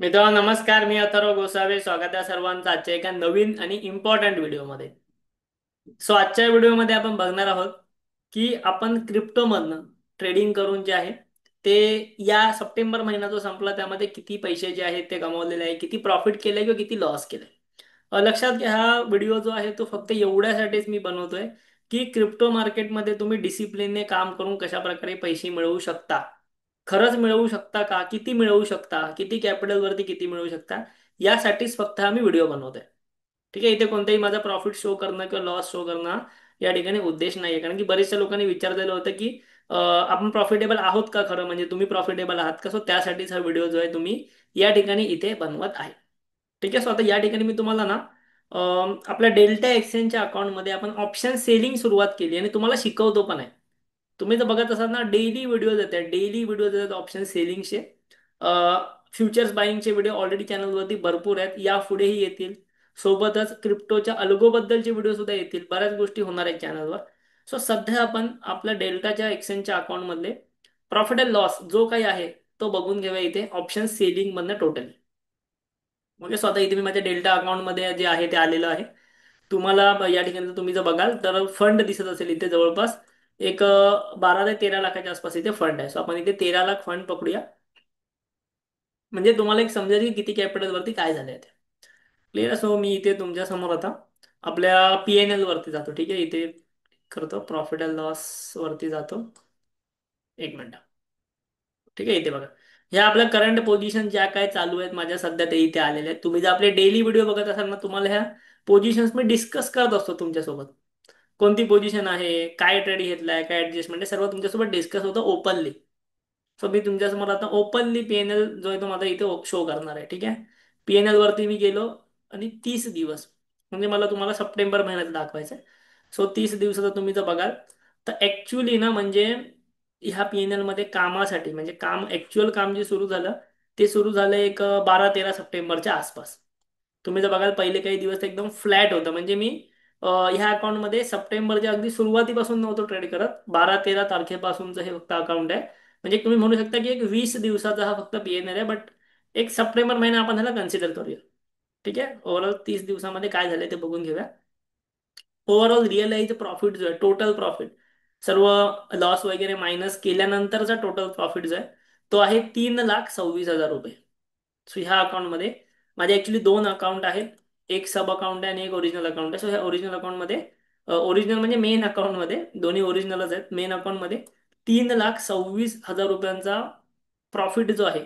मित्रांनो नमस्कार. मी अथर्व गोसावे. स्वागत आहे सर्वांचं आजच्या एका नवीन आणि इम्पॉर्टंट व्हिडिओमध्ये. आजच्या व्हिडिओमध्ये आपण बघणार आहोत की आपण क्रिप्टोमधनं ट्रेडिंग करून जे आहे ते या सप्टेंबर महिना जो संपला त्यामध्ये किती पैसे जे आहेत ते कमवलेले आहे, किती प्रॉफिट केलंय किंवा किती लॉस केलंय. लक्षात घ्या, हा व्हिडिओ जो आहे तो फक्त एवढ्यासाठीच मी बनवतोय की क्रिप्टो मार्केटमध्ये तुम्ही डिसिप्लिनने काम करून कशा प्रकारे पैसे मिळवू शकता, खरंच मिळवू शकता का, किती मिळवू शकता, किती कॅपिटल वरती किती मिळवू शकता, यासाठीच फक्त हा मी व्हिडिओ बनवतोय. ठीक आहे. इथे कोणताही माझा प्रॉफिट शो करणं किंवा लॉस शो करणं या ठिकाणी उद्देश नाहीये. कारण की बरेचशा लोकांनी विचारलेलं होतं की आपण प्रॉफिटेबल आहोत का, खरं म्हणजे तुम्ही प्रॉफिटेबल आहात का. त्यासाठीच हा व्हिडिओ जो आहे तुम्ही या ठिकाणी इथे बनवत आहे. ठीक आहे. आता या ठिकाणी मी तुम्हाला ना आपल्या डेल्टा एक्सचेंजच्या अकाउंटमध्ये आपण ऑप्शन सेलिंग सुरुवात केली आणि तुम्हाला शिकवतो पण आहे. तुम्ही जर बघत असाल ना, डेली व्हिडिओज येतात, डेली व्हिडिओज येतात ऑप्शन सेलिंगचे. फ्युचर्स बाईंगचे व्हिडिओ ऑलरेडी चॅनलवरती भरपूर आहेत, यापुढेही येतील. सोबतच क्रिप्टोच्या अल्गोबद्दलचे व्हिडिओ सुद्धा येतील, बऱ्याच गोष्टी होणार आहेत चॅनलवर. सध्या आपण आपल्या डेल्टाच्या एक्सचेंजच्या अकाउंटमधले प्रॉफिट अँड लॉस जो काही आहे तो बघून घेऊया इथे ऑप्शन सेलिंग मधनं टोटली. म्हणजे स्वतः इथे मी माझ्या डेल्टा अकाउंटमध्ये जे आहे ते आलेलं आहे. तुम्हाला या ठिकाणी तुम्ही जर बघाल तर फंड दिसत असेल इथे जवळपास एक 12 ते 13 लाखाच्या आसपास इथे फंड आहे. आपण इथे 13 लाख फंड पकडूया. म्हणजे तुम्हाला एक समजेल की किती कॅपिटल वरती काय झालंय ते. क्लिअर. मी इथे तुमच्या समोर आता आपल्या पीएनएल वरती जातो. ठीक आहे. इथे करतो प्रॉफिट अँड लॉस वरती जातो. एक मिनिट. ठीक आहे. इथे बघा, ह्या आपल्या करंट पोझिशन ज्या काय चालू आहेत माझ्या सध्या ते इथे आलेले आहेत. तुम्ही जर आपले डेली व्हिडिओ बघत असाल ना, तुम्हाला ह्या पोझिशन्स मी डिस्कस करत असतो तुमच्यासोबत. कोणती पोझिशन आहे, काय ट्रेड घेतलाय, काय ऍडजस्टमेंट आहे, सर्व तुमच्यासोबत डिस्कस होतं ओपनली. मी तुमच्यासमोर आता ओपनली पीएनएल जो आहे तो माझा इथे शो करणार आहे. ठीक आहे. पीएनएल वरती मी गेलो आणि 30 दिवस, म्हणजे मला तुम्हाला सप्टेंबर महिन्यात दाखवायचं आहे. 30 दिवसाचा तुम्ही जर बघाल तर ऍक्च्युली ना, म्हणजे ह्या पीएनएल मध्ये कामासाठी म्हणजे काम, ऍक्च्युअल काम जे सुरू झालं ते सुरू झालं एक 12-13 सप्टेंबरच्या आसपास. तुम्ही जर बघाल पहिले काही दिवस ते एकदम फ्लॅट होतं. म्हणजे मी ह्या अकाउंटमध्ये सप्टेंबरच्या अगदी सुरुवातीपासून नव्हतो ट्रेड करत, 12-13 तारखेपासूनचं हे फक्त अकाउंट आहे. म्हणजे तुम्ही म्हणू शकता की एक 20 दिवसाचा हा फक्त पीएनएल आहे. बट एक सप्टेंबर महिना आपण ह्याला कन्सिडर करूया. ठीक आहे. ओव्हरऑल 30 दिवसामध्ये काय झालंय ते बघून घेऊया. ओव्हरऑल रिअलाइज प्रॉफिट जो आहे, टोटल प्रॉफिट, सर्व लॉस वगैरे मायनस केल्यानंतरचा टोटल प्रॉफिट जो आहे तो आहे 3,26,000 रुपये. ह्या अकाउंटमध्ये माझे ऍक्च्युली दोन अकाउंट आहेत. एक सब अकाउंट आहे आणि एक ओरिजिनल अकाउंट आहे. ह्या ओरिजिनल अकाउंटमध्ये, ओरिजिनल म्हणजे मेन अकाउंटमध्ये, दोन्ही ओरिजिनलच आहेत. मेन अकाउंटमध्ये 3,26,000 रुपयांचा प्रॉफिट जो आहे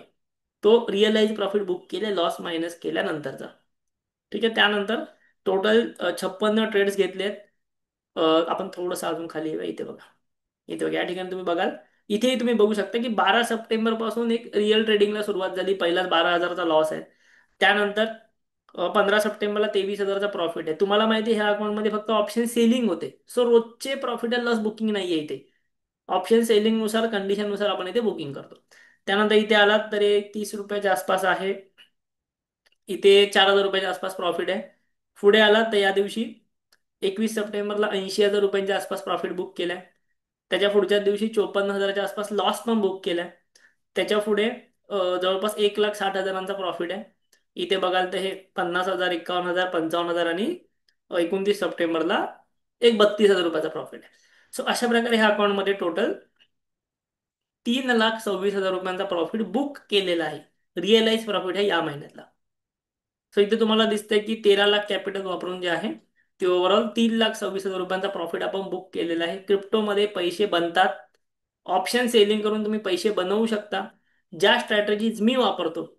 तो रिअलाइज प्रॉफिट बुक केले लॉस मायनस केल्यानंतरचा. ठीक आहे. त्यानंतर टोटल 56 ट्रेड्स घेतलेत. आपण थोडंसं अजून खाली येऊया. इथे बघा, इथे बघा, या ठिकाणी तुम्ही बघाल, इथे तुम्ही बघू शकता की 12 सप्टेंबर पासून एक रिअल ट्रेडिंगला सुरुवात झाली. पहिलाच 12,000चा लॉस आहे. त्यानंतर 15 सप्टेंबरला 23,000चा प्रॉफिट आहे. तुम्हाला माहिती आहे ह्या अकाउंटमध्ये फक्त ऑप्शन सेलिंग होते. रोजचे प्रॉफिट अँड लॉस बुकिंग नाहीये इथे. ऑप्शन सेलिंग नुसार, कंडिशन नुसार आपण इथे बुकिंग करतो. त्यानंतर इथे आलात तर 30 रुपयाच्या आसपास आहे. इथे 4,000 रुपयाच्या आसपास प्रॉफिट आहे. पुढे आलात तर या दिवशी 21 सप्टेंबरला 80,000 रुपयांच्या आसपास प्रॉफिट बुक केलाय. त्याच्या पुढच्या दिवशी 54,000च्या आसपास लॉस पण बुक केलाय. त्याच्या पुढे जवळपास 1,60,000चा प्रॉफिट आहे. इथे बघाल तर हे 50,000, 51,000, 55,000 आणि 29 सप्टेंबरला एक 32,000 रुपयाचा प्रॉफिट आहे. अशा प्रकारे ह्या अकाउंटमध्ये टोटल 3,26,000 रुपयांचा प्रॉफिट बुक केलेला आहे. रिअलाइज प्रॉफिट आहे या महिन्यातला. इथे तुम्हाला दिसतंय की 13 लाख कॅपिटल वापरून जे आहे ते ओव्हरऑल 3,26,000 रुपयांचा प्रॉफिट आपण बुक केलेला आहे. क्रिप्टोमध्ये पैसे बनतात. ऑप्शन सेलिंग करून तुम्ही पैसे बनवू शकता. ज्या स्ट्रॅटेजीज मी वापरतो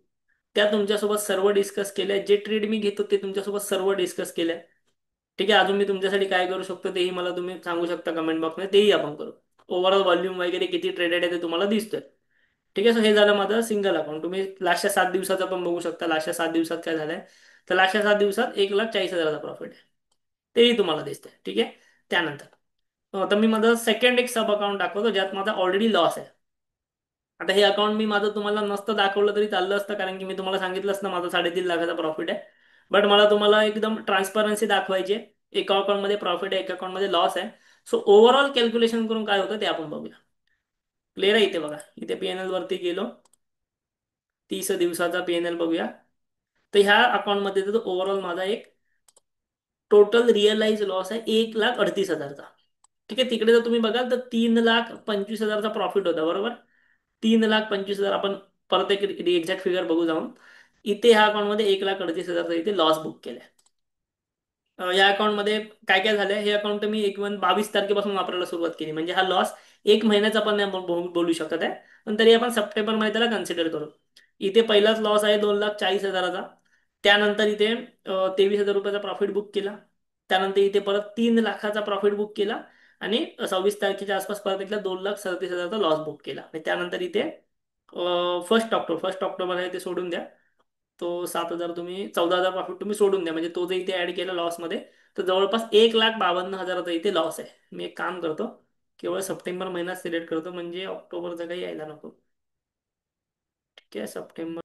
त्या तुमच्यासोबत सर्व डिस्कस केल्या. जे ट्रेड मी घेतो ते तुमच्यासोबत सर्व डिस्कस केल्या. ठीक आहे. अजून मी तुमच्यासाठी काय करू शकतो तेही मला तुम्ही सांगू शकता कमेंट बॉक्समध्ये, तेही आपण करू. ओव्हरऑल व्हॉल्यूम वगैरे किती ट्रेडेड आहे ते तुम्हाला दिसतोय. ठीक आहे. हे झालं माझं सिंगल अकाउंट. तुम्ही लास्टच्या 7 दिवसाचं पण बघू शकता. लास्टच्या 7 दिवसात काय झालंय तर लास्टच्या 7 दिवसात 1,40,000चा प्रॉफिट आहे. तेही तुम्हाला दिसतंय. ठीक आहे. त्यानंतर आता मी माझं सेकंड एक सब अकाउंट दाखवतो ज्यात माझा ऑलरेडी लॉस आहे. आता हे अकाउंट मी माझं तुम्हाला नसतं दाखवलं तरी चाललं असतं, कारण की मी तुम्हाला सांगितलंच ना माझं 3.5 लाखाचा प्रॉफिट आहे. बट मला तुम्हाला एकदम ट्रान्सपरन्सी दाखवायची आहे. एका अकाउंटमध्ये प्रॉफिट आहे, एका अकाउंटमध्ये लॉस आहे. ओव्हरऑल कॅल्क्युलेशन करून काय होतं ते आपण बघूया. क्लिअर आहे. इथे बघा, इथे पीएनएल वरती गेलो. 30 दिवसाचा पीएनएल बघूया. तर ह्या अकाउंटमध्ये तर ओव्हरऑल माझा एक टोटल रिअलाइज लॉस आहे 1,38,000चा. ठीक आहे, तिकडे जर तुम्ही बघाल तर 3,25,000चा प्रॉफिट होता, बरोबर. 3,25,000 आपण परत एक एक्झॅक्ट फिगर बघू जाऊन. इथे ह्या अकाउंटमध्ये 1,38,000चा इथे लॉस बुक केलाय. या अकाउंटमध्ये काय काय झालंय, हे अकाउंट मी 22 तारखेपासून वापरायला सुरुवात केली, म्हणजे हा लॉस एक महिन्याचा पण नाही बोलू शकत आहे. पण तरी आपण सप्टेंबर मध्ये त्याला कन्सिडर करू. इथे पहिलाच लॉस आहे 2,40,000चा. त्यानंतर इथे 23,000 रुपयाचा प्रॉफिट बुक केला. त्यानंतर इथे परत 3 लाखाचा प्रॉफिट बुक केला. आणि 26 तारखेच्या आसपास परत एकदा 2,37,000चा लॉस बुक केला. आणि त्यानंतर इथे 1 ऑक्टोबर आहे ते सोडून द्या. तो 7,000 तुम्ही 14,000 प्रॉफिट तुम्ही सोडून द्या, म्हणजे तो जर इथे ऍड केला लॉसमध्ये, तर जवळपास 1,52,000चा इथे लॉस आहे. मी एक काम करतो, केवळ सप्टेंबर महिना सिलेक्ट करतो, म्हणजे ऑक्टोबरचा काही यायला नको. ठीक आहे, सप्टेंबर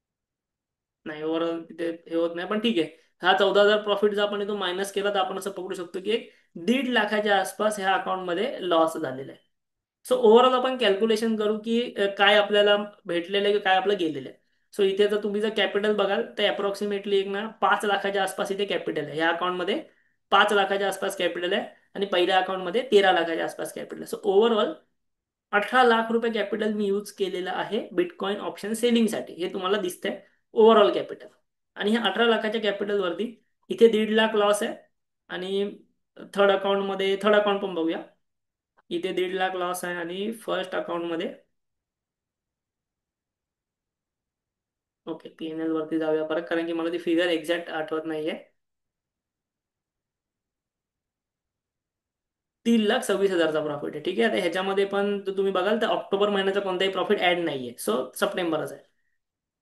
नाही, ओव्हरऑल तिथे हे होत नाही, पण ठीक आहे. हा 14,000 प्रॉफिट जर आपण इथून मायनस केला, तर आपण असं पकडू शकतो की एक 1,50,000च्या आसपास ह्या अकाउंटमध्ये लॉस झालेला आहे. सो ओव्हरऑल आपण कॅल्क्युलेशन करू की काय आपल्याला भेटलेलं आहे, काय आपलं गेलेलं आहे. सो इथे जर तुम्ही जर कॅपिटल बघाल तर अप्रॉक्सिमेटली एक ना 5 लाखाच्या आसपास इथे कॅपिटल आहे. ह्या अकाउंटमध्ये 5 लाखाच्या आसपास कॅपिटल आहे. आणि पहिल्या अकाउंटमध्ये 13 लाखाच्या आसपास कॅपिटल आहे. सो ओव्हरऑल 18 लाख रुपये कॅपिटल मी यूज केलेलं आहे बिटकॉइन ऑप्शन सेलिंगसाठी. हे तुम्हाला दिसतंय ओव्हरऑल कॅपिटल. आणि ह्या 18 लाखाच्या कॅपिटलवरती इथे 1,50,000 लॉस आहे. आणि थर्ड अकाउंट पण बघूया. इथे 1,50,000 लॉस आहे. आणि फर्स्ट अकाउंटमध्ये ओके, पीएनएल वरती जाऊया परत, कारण की मला ती फिगर एक्झॅक्ट आठवत नाहीये. 3,26,000चा प्रॉफिट आहे. ठीक आहे, आता ह्याच्यामध्ये पण तुम्ही बघाल तर ऑक्टोबर महिन्याचा कोणताही प्रॉफिट ऍड नाहीये. सो सप्टेंबरच आहे.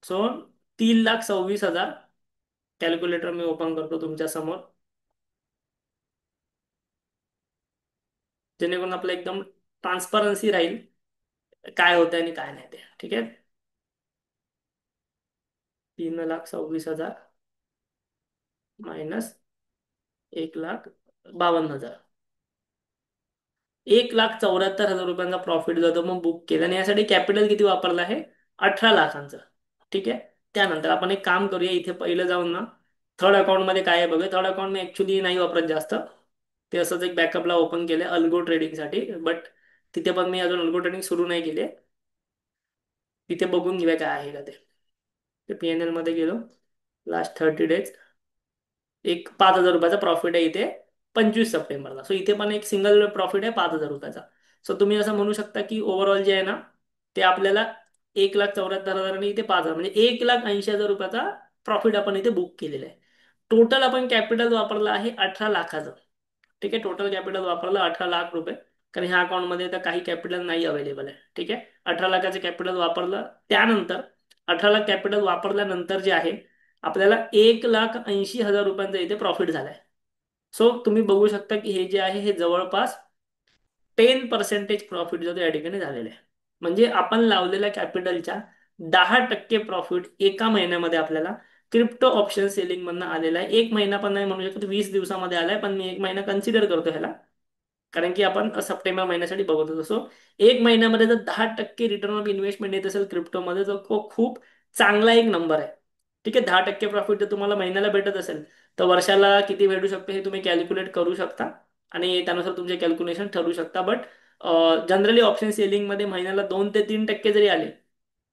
सो 3,26,000. कॅल्क्युलेटर मी ओपन करतो तुमच्या समोर, जेणेकरून आपलं एकदम ट्रान्सपरन्सी राहील काय होतं आणि काय नाही ते. ठीक आहे, 3,26,000 मायनस 1,52,000, 1,74,000 रुपयांचा प्रॉफिट जातो मग बुक केला. आणि यासाठी कॅपिटल किती वापरलं आहे, 18 लाखांचं. ठीक आहे, त्यानंतर आपण एक काम करूया, इथे पहिलं जाऊन ना थर्ड अकाउंट मध्ये काय आहे बघूया. थर्ड अकाउंट मी ऍक्च्युली नाही वापरत जास्त, ते असंच एक बॅकअपला ओपन केलंय अल्गो ट्रेडिंगसाठी. बट तिथे पण मी अजून अल्गो ट्रेडिंग सुरू नाही केली. तिथे बघून घेऊया काय आहे का ते पीएनएल मध्ये गेलो. लास्ट 30 डेज एक 5,000 रुपयाचा प्रॉफिट आहे इथे 25 सप्टेंबरला. सो इथे पण एक सिंगल प्रॉफिट आहे 5,000 रुपयाचा. सो तुम्ही असं म्हणू शकता की ओव्हरऑल जे आहे ना, ते आपल्याला 1,74,000 आणि इथे 5,000, म्हणजे 1,80,000 रुपयाचा प्रॉफिट आपण इथे बुक केलेला आहे. टोटल आपण कॅपिटल वापरलं आहे 18 लाखाचं. ठीक आहे, टोटल कॅपिटल वापरलं 18 लाख रुपये. कारण ह्या अकाउंटमध्ये तर काही कॅपिटल नाही अवेलेबल आहे. ठीक आहे, 18 लाखाचं कॅपिटल वापरलं. त्यानंतर 18 लाख कॅपिटल वापरल्यानंतर जे आहे, आपल्याला 1,80,000 रुपयांचा इथे प्रॉफिट झालाय. सो तुम्ही बघू शकता की हे जे आहे हे जवळपास 10% प्रॉफिट जो या ठिकाणी झालेला आहे. म्हणजे आपण लावलेल्या कॅपिटलच्या 10% प्रॉफिट एका महिन्यामध्ये आपल्याला क्रिप्टो ऑप्शन सेलिंग मधनं आलेला आहे. एक महिना पण नाही म्हणू शकत, 20 दिवसामध्ये आलाय, पण मी एक महिना कन्सिडर करतो ह्याला, कारण की आपण सप्टेंबर महिन्यासाठी बघत होतो. सो एक महिन्यामध्ये जर 10% रिटर्न ऑफ इन्व्हेस्टमेंट येत असेल क्रिप्टोमध्ये, तर तो खूप चांगला एक नंबर आहे. ठीक आहे, 10% प्रॉफिट जर तुम्हाला महिन्याला भेटत असेल, तर वर्षाला किती भेटू शकते हे तुम्ही कॅल्क्युलेट करू शकता. आणि त्यानुसार तुमचे कॅल्क्युलेशन ठरू शकता. बट जनरली ऑप्शन सेलिंगमध्ये महिन्याला 2 ते 3% जरी आले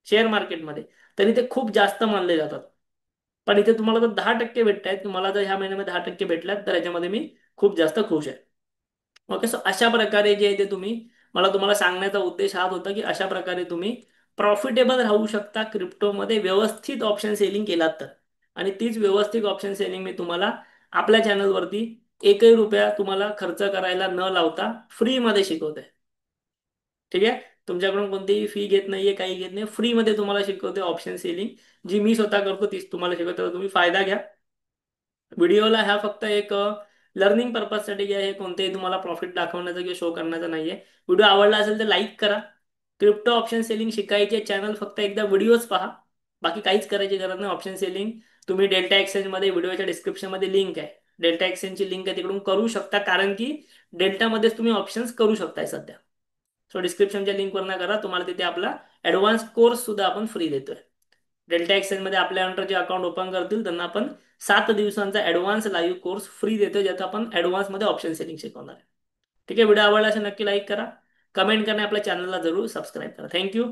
शेअर मार्केटमध्ये, तरी ते खूप जास्त मानले जातात. पण इथे तुम्हाला जर 10% भेटत आहेत, तुम्हाला जर ह्या महिन्यामध्ये 10% भेटल्यात, तर याच्यामध्ये मी खूप जास्त खुश आहे. ओके, सो अशा प्रकारे जे आहे ते मला तुम्हाला सांगण्याचा उद्देश हाच होता की अशा प्रकारे तुम्ही प्रॉफिटेबल राहू शकता क्रिप्टोमध्ये, व्यवस्थित ऑप्शन सेलिंग केलात तर. आणि तीच व्यवस्थित ऑप्शन सेलिंग मी तुम्हाला आपल्या चॅनलवरती एकही रुपया तुम्हाला खर्च करायला न लावता फ्रीमध्ये शिकवतोय. ठीक आहे, तुमच्याकडून कोणतीही फी घेत नाहीये, काही घेत नाही, फ्रीमध्ये तुम्हाला शिकवतोय ऑप्शन सेलिंग. जी मी स्वतः करतो तीच तुम्हाला शिकवतो, तुम्ही फायदा घ्या. व्हिडिओला ह्या फक्त एक लर्निंग पर्पजसाठी आहे, कोणतेही तुम्हाला प्रॉफिट दाखवण्याचा किंवा शो करण्याचा नाहीये. व्हिडिओ आवडला असेल तर लाईक करा. क्रिप्टो ऑप्शन सेलिंग शिकायचे चॅनल फक्त एकदा व्हिडिओज पहा, बाकी काहीच करायची गरज नाही. ऑप्शन सेलिंग तुम्ही डेल्टा एक्सचेंज मध्ये व्हिडिओच्या डिस्क्रिप्शन मध्ये लिंक आहे, डेल्टा एक्सचेंजची लिंक आहे, तिकडून करू शकता. कारण की डेल्टामध्येच तुम्ही ऑप्शन्स करू शकताय सध्या. सो डिस्क्रिप्शनच्या लिंकवर ना करा, तुम्हाला तिथे आपला ऍडव्हान्स कोर्स सुद्धा आपण फ्री देतोय. डेल्टा एक्सचेंजमध्ये आपल्या अंडर जे अकाउंट ओपन करतील त्यांना आपण 7 दिवसांचा ऍडव्हान्स लाईव्ह कोर्स फ्री देतो, ज्यात आपण ऍडव्हान्समध्ये ऑप्शन सेटिंग शिकवणार आहे. ठीक आहे, व्हिडिओ आवडला असेल नक्की लाईक करा, कमेंट करा, आपल्या चॅनलला जरूर सबस्क्राईब करा. थँक्यू.